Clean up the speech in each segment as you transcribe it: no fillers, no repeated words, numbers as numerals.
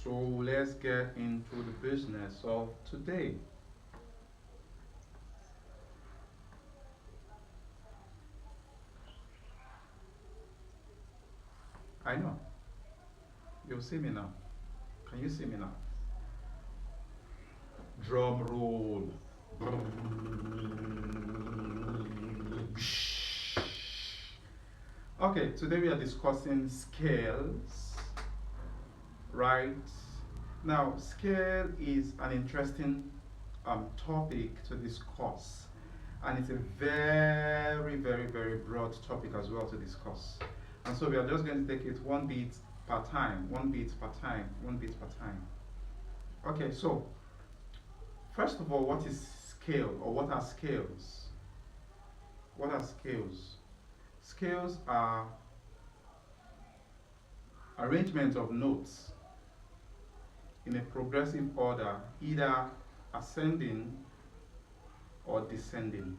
So let's get into the business of today. I know. You see me now. Can you see me now? Drum roll. Okay, today we are discussing scales, right? Now, scale is an interesting topic to discuss, and it's a very, very, very broad topic as well to discuss. And so we are just going to take it one bit per time, one bit per time, one bit per time. Okay, so first of all, what is scale or what are scales? What are scales? Scales are arrangements of notes in a progressive order, either ascending or descending.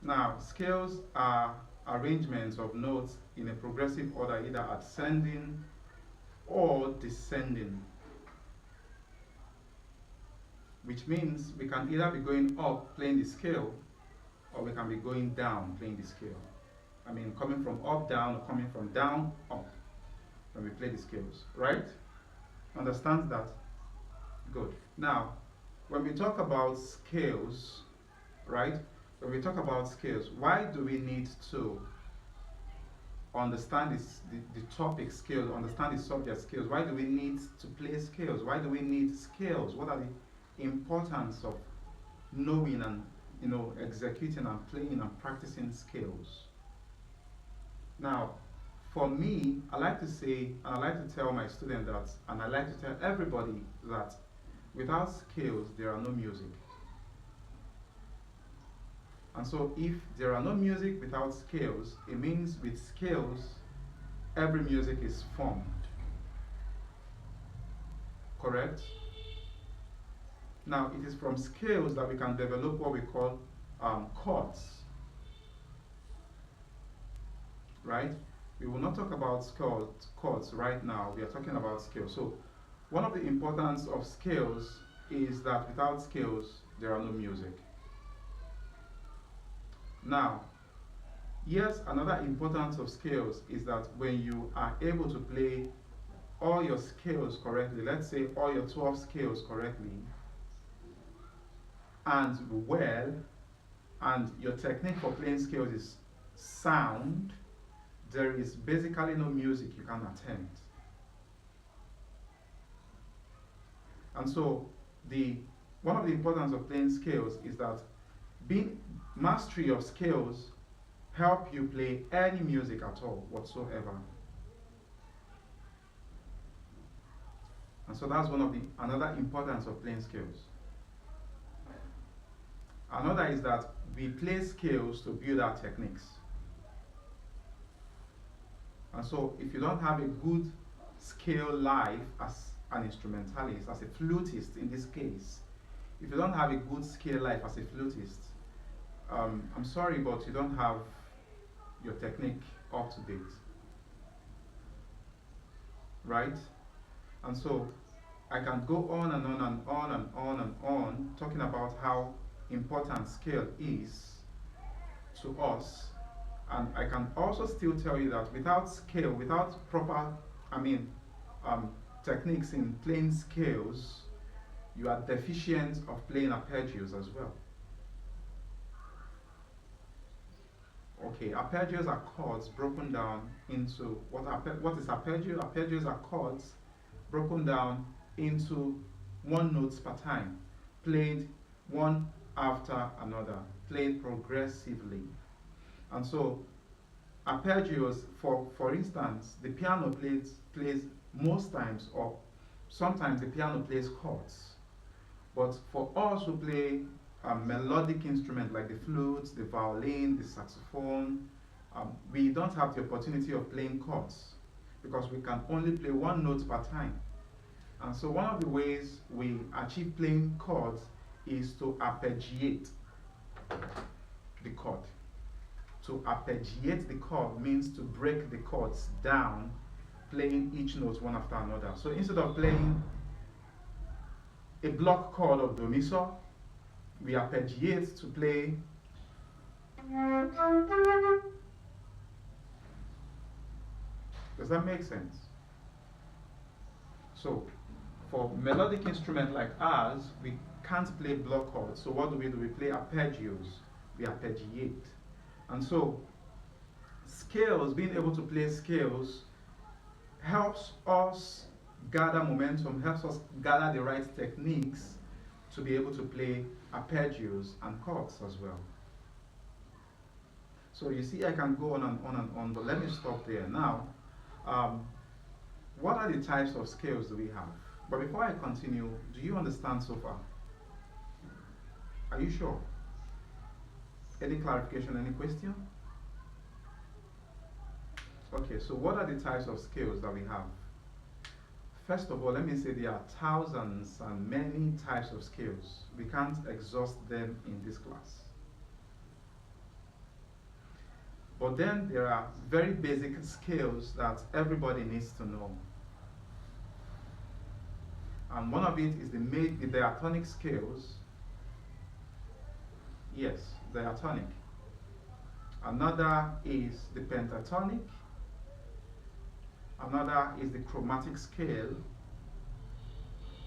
Now, scales are arrangements of notes in a progressive order, either ascending or descending, which means we can either be going up playing the scale or we can be going down playing the scale. I mean, coming from up down or coming from down up when we play the scales, right? Understand that? Good. Now, when we talk about scales, right? When we talk about scales, why do we need to understand the topic scales, understand the subject scales? Why do we need to play scales? Why do we need scales? What are the importance of knowing and executing and playing and practicing scales? Now, for me, I like to say, and I like to tell my students that, and I like to tell everybody that without scales, there are no music. And so if there are no music without scales, it means with scales, every music is formed. Correct? Now, it is from scales that we can develop what we call chords. Right? We will not talk about chords right now. We are talking about scales. So, one of the importance of scales is that without scales, there are no music. Now, yes, another importance of scales is that when you are able to play all your scales correctly, let's say all your 12 scales correctly, and well, and your technique for playing scales is sound, there is basically no music you can attempt. And so, one of the importance of playing scales is that mastery of scales help you play any music at all whatsoever. And so that's another importance of playing scales. Another is that we play scales to build our techniques. And so if you don't have a good scale life as an instrumentalist, as a flutist in this case, if you don't have a good scale life as a flutist, I'm sorry, but you don't have your technique up to date. Right? And so I can go on and on and on and on and on talking about how important scale is to us. And I can also still tell you that without scale, without proper, techniques in playing scales, you are deficient of playing arpeggios as well. Okay, arpeggios are chords broken down into what is arpeggio? Arpeggios are chords broken down into one note per time, played one after another, played progressively. And so arpeggios, for instance, the piano plays most times, or sometimes the piano plays chords. But for us who play a melodic instrument like the flute, the violin, the saxophone, we don't have the opportunity of playing chords because we can only play one note per time. And so one of the ways we achieve playing chords is to arpeggiate the chord. To arpeggiate the chord means to break the chords down playing each note one after another. So instead of playing a block chord of do mi so, we arpeggiate to play Does that make sense? So, for melodic instrument like ours, we can't play block chords. So what do? We play arpeggios. We arpeggiate. And so, scales, being able to play scales, helps us gather momentum, helps us gather the right techniques to be able to play arpeggios and chords as well. So you see, I can go on and on and on, but let me stop there. Now, what are the types of scales do we have? But before I continue, do you understand so far? Are you sure? Any clarification, any question? Okay, so what are the types of scales that we have? First of all, let me say there are thousands and many types of scales. We can't exhaust them in this class. But then there are very basic scales that everybody needs to know. And one of it is the diatonic scales. Yes, diatonic. Another is the pentatonic. Another is the chromatic scale.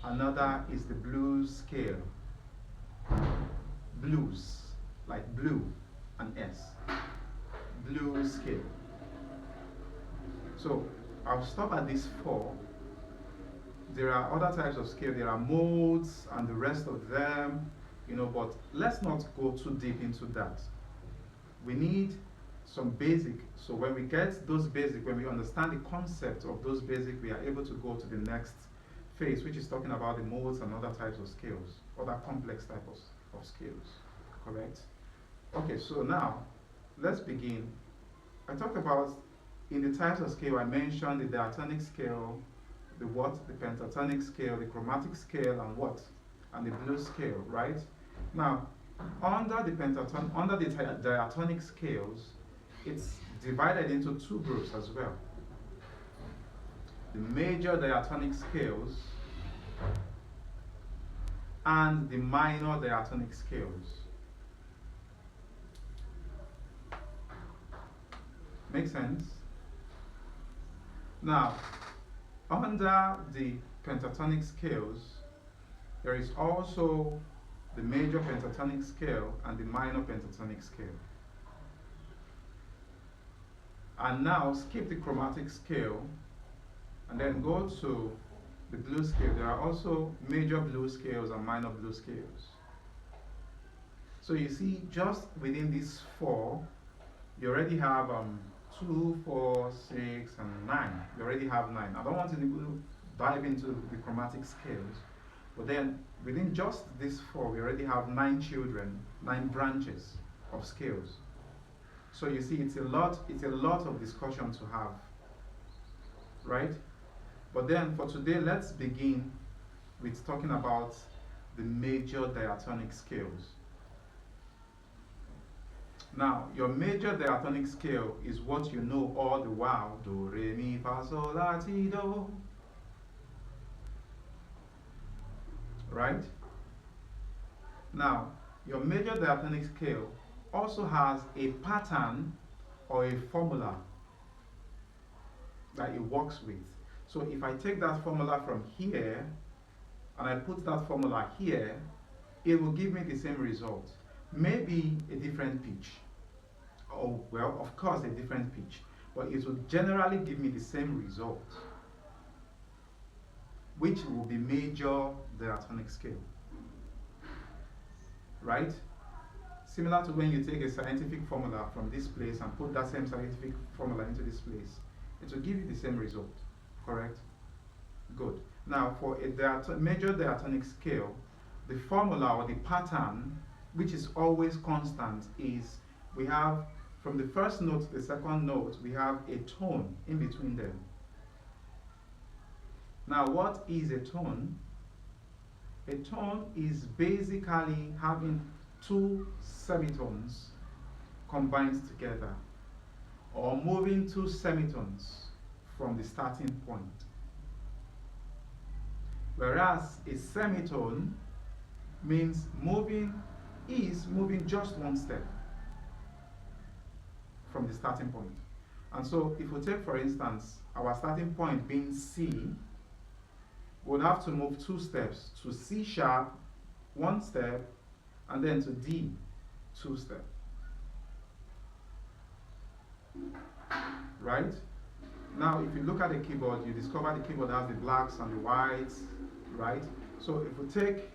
Another is the blues scale. Blues, like blue and S. Blues scale. So I'll stop at these four. There are other types of scale. There are modes and the rest of them, but let's not go too deep into that. We need some basic. So when we get those basic, when we understand the concept of those basic, we are able to go to the next phase, which is talking about the modes and other types of scales, other complex types of scales. Correct? Okay, so now let's begin. I talked about in the types of scale, I mentioned the diatonic scale, the pentatonic scale, the chromatic scale, and and the blues scale, right? Now, under the diatonic scales, it's divided into two groups as well. The major diatonic scales and the minor diatonic scales. Make sense? Now, under the pentatonic scales, there is also the major pentatonic scale and the minor pentatonic scale. And now skip the chromatic scale and then go to the blues scale. There are also major blues scales and minor blues scales. So you see, just within these four, you already have 2, 4, 6, and 9. You already have 9. I don't want to dive into the chromatic scales, but then within just these 4, we already have 9 children, 9 branches of scales. So you see, it's a lot of discussion to have, right? But then for today, let's begin with talking about the major diatonic scales. Now, your major diatonic scale is what you know all the while. Do, re, mi, fa, sol, la, ti, do. Right? Now, your major diatonic scale also has a pattern or a formula that it works with. So if I take that formula from here and I put that formula here, it will give me the same result. Maybe a different pitch. Oh, well, of course, a different pitch. But it will generally give me the same result, which will be major diatonic scale. Right? Similar to when you take a scientific formula from this place and put that same scientific formula into this place, it will give you the same result. Correct? Good. Now, for a major diatonic scale, the formula or the pattern, which is always constant, is we have from the first note to the second note, we have a tone in between them. Now, what is a tone? A tone is basically having 2 semitones combined together, or moving 2 semitones from the starting point. Whereas a semitone means moving just one step from the starting point. And so if we take, for instance, our starting point being C, we'll have to move 2 steps to C sharp, 1 step, and then to D, 2 steps. Right? Now, if you look at the keyboard, you discover the keyboard has the blacks and the whites, right? So if we take,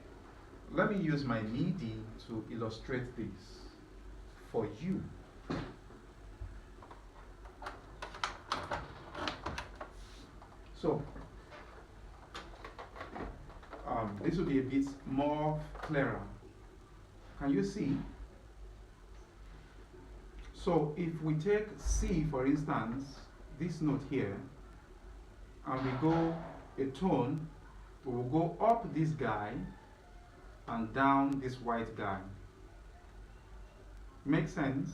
let me use my MIDI to illustrate this for you. So, this will be a bit more clearer. Can you see? So if we take C, for instance, this note here, and we go a tone, we will go up this guy and down this white guy. Make sense?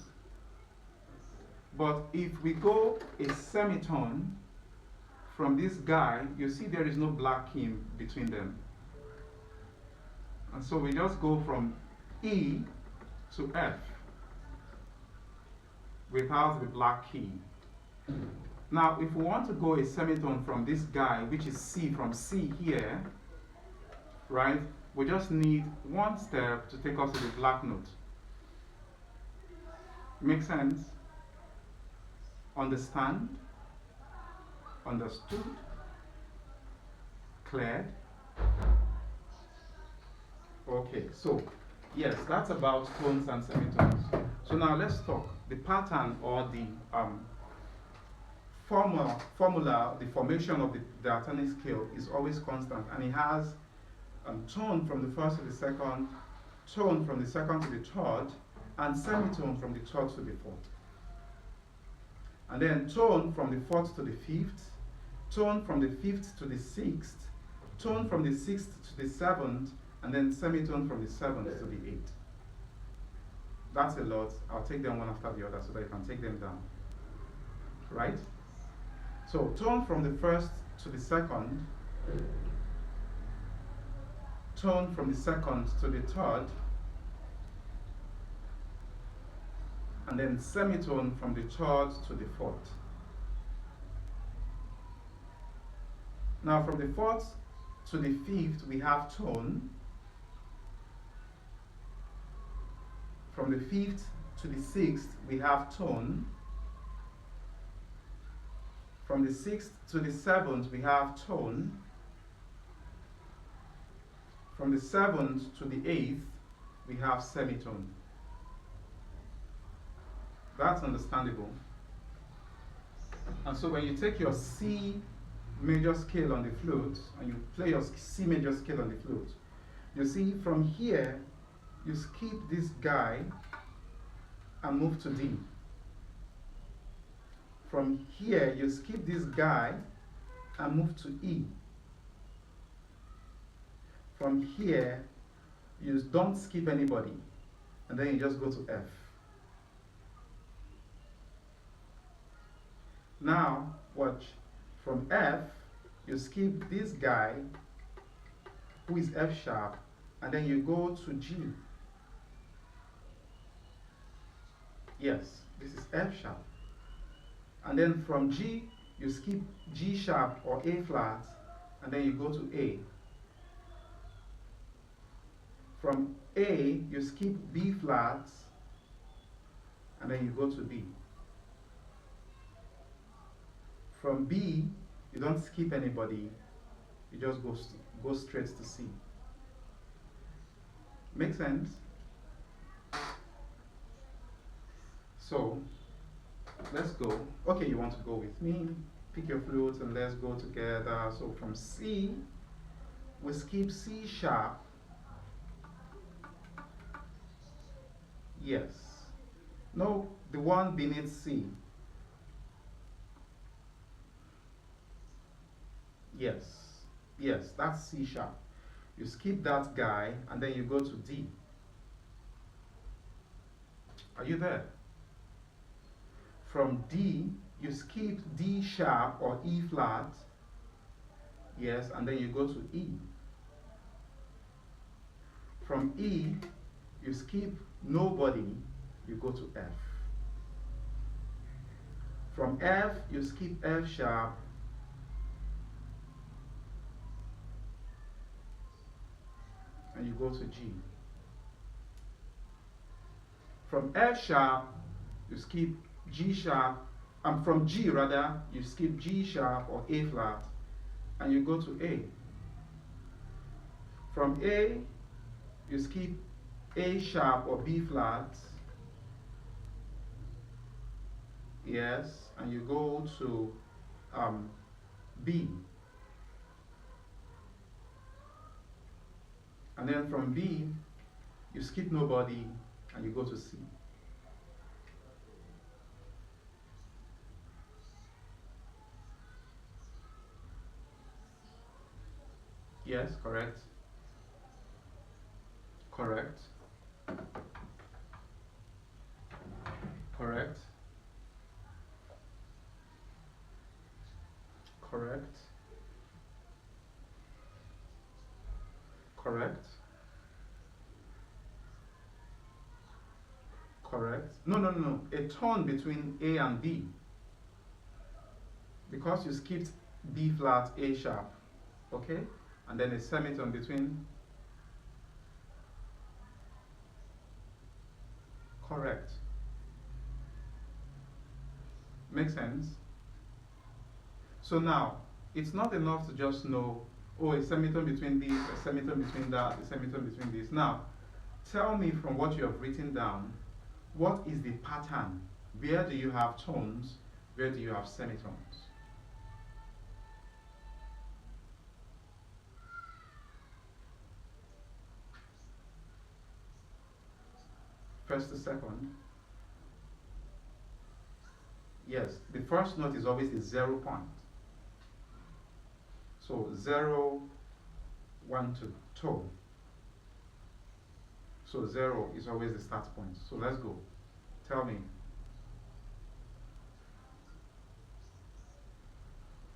But if we go a semitone from this guy, you see there is no black key between them. And so we just go from E to F without the black key. Now, if we want to go a semitone from this guy, which is C, from C here, right, we just need 1 step to take us to the black note. Make sense? Understand? Understood? Cleared? Okay, so yes, that's about tones and semitones. So now let's talk. The pattern or the formula, the formation of the diatonic scale is always constant, and it has tone from the first to the second, tone from the second to the third, and semitone from the third to the fourth. And then tone from the fourth to the fifth, tone from the fifth to the sixth, tone from the sixth to the seventh, and then semitone from the seventh to the eighth. That's a lot. I'll take them one after the other so that you can take them down. Right? So tone from the first to the second, tone from the second to the third, and then semitone from the third to the fourth. Now from the fourth to the fifth we have tone. From the fifth to the sixth we have tone. From the sixth to the seventh we have tone. From the seventh to the eighth we have semitone. That's understandable. And so when you take your C major scale on the flute and you play your C major scale on the flute, you see from here you skip this guy and move to D. From here you skip this guy and move to E. From here you don't skip anybody and then you just go to F. Now watch, from F you skip this guy who is F sharp and then you go to G. Yes, this is F sharp. And then from G, you skip G sharp or A flat, and then you go to A. From A, you skip B flat, and then you go to B. From B, you don't skip anybody, you just go straight to C. Make sense? So, let's go. Okay, you want to go with me? Pick your flute and let's go together. So from C, we skip C sharp. Yes. No, the one beneath C. Yes. Yes, that's C sharp. You skip that guy and then you go to D. Are you there? From D, you skip D sharp or E flat, yes, and then you go to E. From E, you skip nobody, you go to F. From F, you skip F sharp, and you go to G. From F sharp, you skip G sharp, and from G rather, you skip G sharp or A flat, and you go to A. From A, you skip A sharp or B flat, yes, and you go to B. And then from B, you skip nobody, and you go to C. Yes, correct. Correct. Correct. Correct. Correct. Correct. No. A tone between A and B. Because you skipped B flat, A sharp. Okay? And then a semitone between. Correct. Makes sense? So now, it's not enough to just know, oh, a semitone between this, a semitone between that, a semitone between this. Now, tell me from what you have written down, what is the pattern? Where do you have tones? Where do you have semitones? First to second. Yes, the first note is always a 0 point. So 0, 1, 2, tone. So 0 is always the start point. So let's go. Tell me.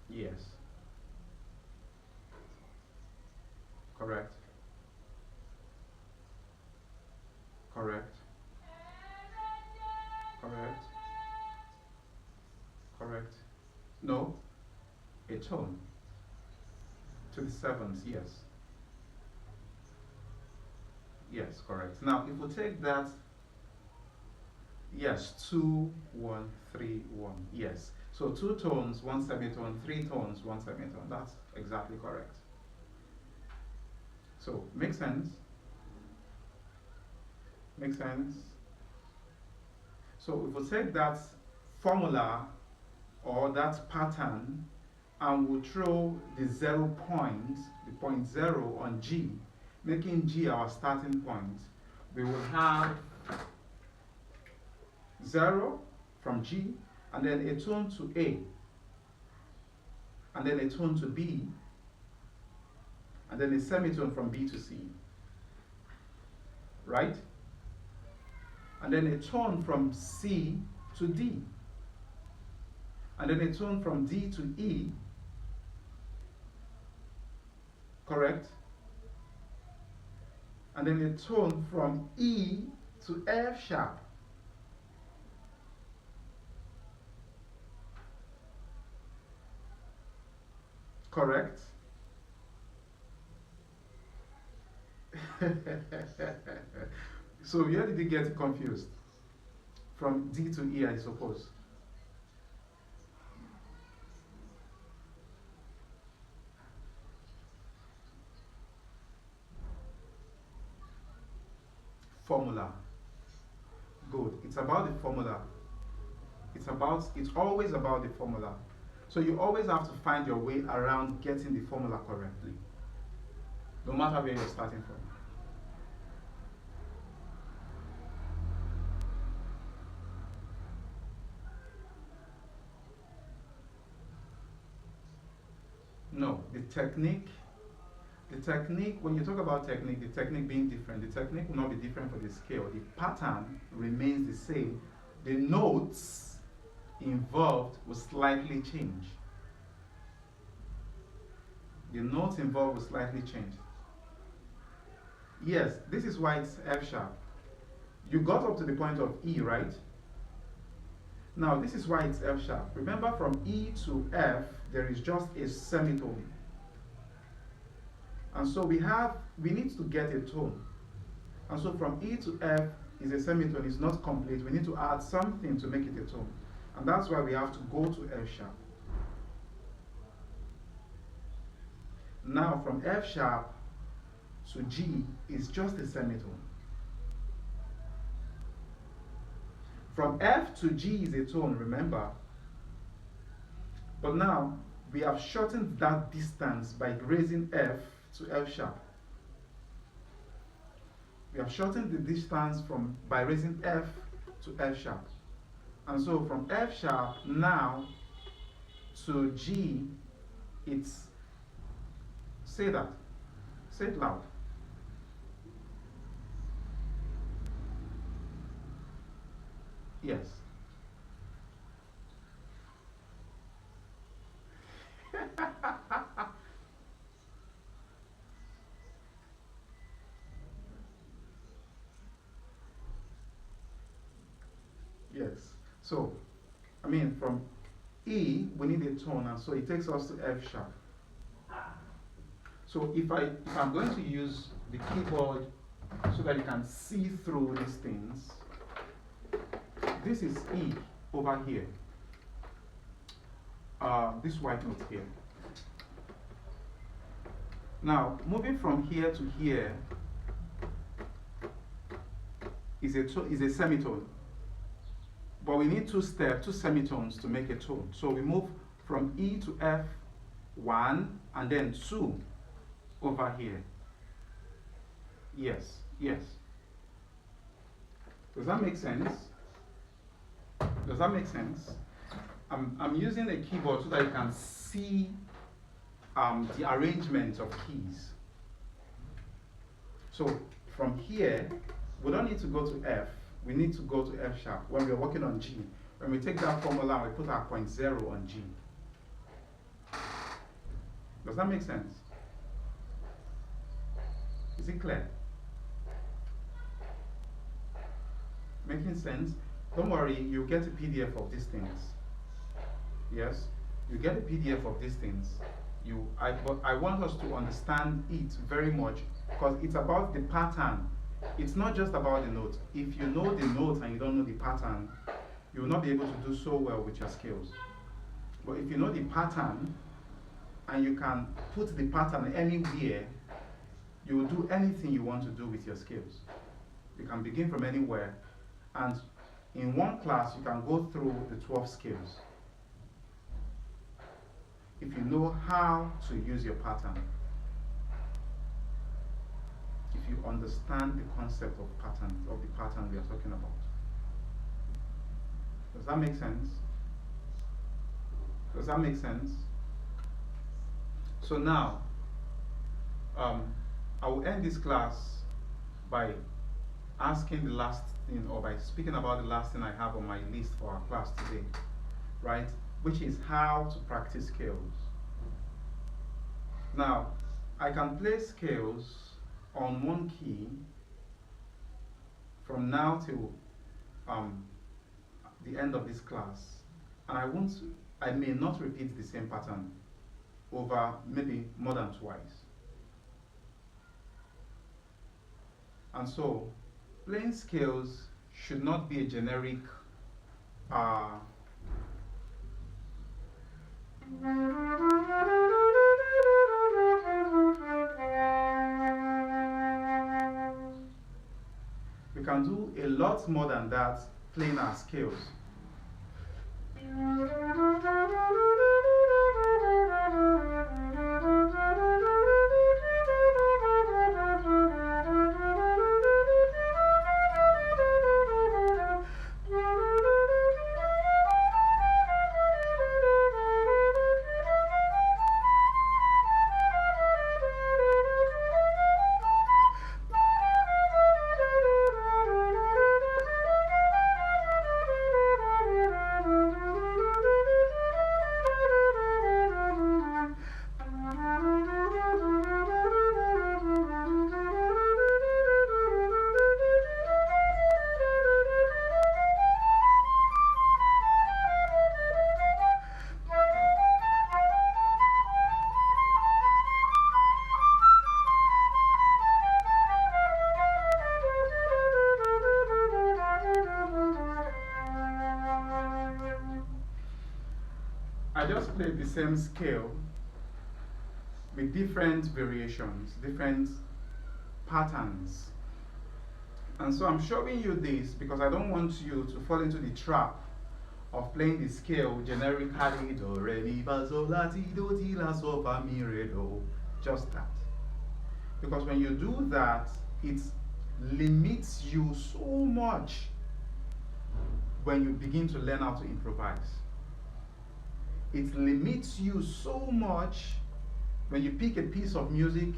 Yes. Correct. Correct. Correct. Correct. No. A tone. To the seventh, yes. Yes, correct. Now, if we take that, yes, 2, 1, 3, 1, yes. So 2 tones, 1 semitone, 3 tones, 1 semitone. That's exactly correct. So, makes sense? Makes sense? So, if we take that formula or that pattern and we throw the 0 point, the point 0 on G, making G our starting point, we will have 0 from G, and then a tone to A, and then a tone to B, and then a semitone from B to C, right? And then a tone from C to D, and then a tone from D to E, correct? And then a tone from E to F sharp. Correct? So where did you get confused? From D to E, I suppose. Formula. Good. It's about the formula. It's always about the formula. So you always have to find your way around getting the formula correctly, no matter where you're starting from. No, the technique, when you talk about technique, the technique being different, the technique will not be different for the scale. The pattern remains the same. The notes involved will slightly change. The notes involved will slightly change. Yes, this is why it's F sharp. You got up to the point of E, right? Now, this is why it's F sharp. Remember, from E to F, there is just a semitone. And so we need to get a tone. And so from E to F is a semitone, it's not complete. We need to add something to make it a tone. And that's why we have to go to F sharp. Now from F sharp to G is just a semitone. From F to G is a tone, remember. But now we have shortened that distance by raising F to F sharp. We have shortened the distance by raising F to F sharp. And so from F sharp now to G, it's, say that, say it loud. Yes. Yes. So, I mean, from E, we need a tone, and so it takes us to F sharp. So if I'm going to use the keyboard so that you can see through these things, this is E over here. This white note here. Now, moving from here to here is a semitone. But we need two semitones to make a tone. So we move from E to F1 and then 2 over here. Yes, yes. Does that make sense? Does that make sense? I'm using a keyboard so that you can see the arrangement of keys. So from here, we don't need to go to F. We need to go to F sharp when we're working on G. When we take that formula and we put our point 0 on G. Does that make sense? Is it clear? Making sense? Don't worry, you'll get a PDF of these things. Yes? You get a PDF of these things. But I want us to understand it very much because it's about the pattern. It's not just about the note. If you know the note and you don't know the pattern, you will not be able to do so well with your scales. But if you know the pattern and you can put the pattern anywhere, you will do anything you want to do with your scales. You can begin from anywhere, and in one class you can go through the 12 scales if you know how to use your pattern. If you understand the concept of the pattern we are talking about. Does that make sense? Does that make sense? So now, I will end this class by asking the last thing, or by speaking about the last thing I have on my list for our class today, right? Which is how to practice scales. Now, I can play scales on one key from now till the end of this class, and I may not repeat the same pattern over maybe more than twice. And so, playing scales should not be a generic we can do a lot more than that playing our scales. I just played the same scale with different variations, different patterns. And so I'm showing you this because I don't want you to fall into the trap of playing the scale generically, do, re, mi, fa, sol, la, ti, do, ti, la, sol, fa, mi, re, do. Just that. Because when you do that, it limits you so much when you begin to learn how to improvise. It limits you so much when you pick a piece of music,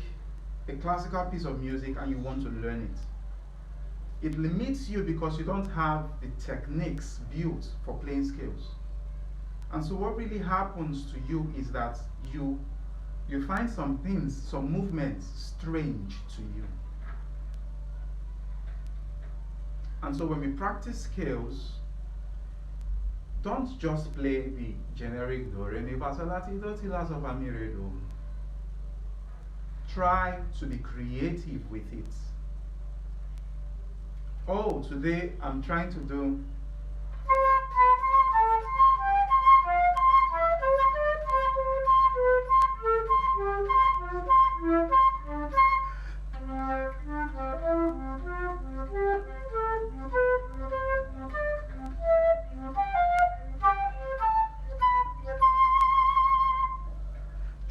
a classical piece of music, and you want to learn it. It limits you because you don't have the techniques built for playing scales. And so what really happens to you is that you find some things, some movements strange to you. And so when we practice scales, don't just play the generic do, re, mi, fa, sol, la, ti, do, ti, la, sol, fa, mi, re, do. Try to be creative with it. Oh, today I'm trying to do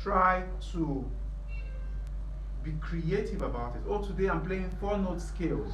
try to be creative about it. Oh, today I'm playing 4-note scales.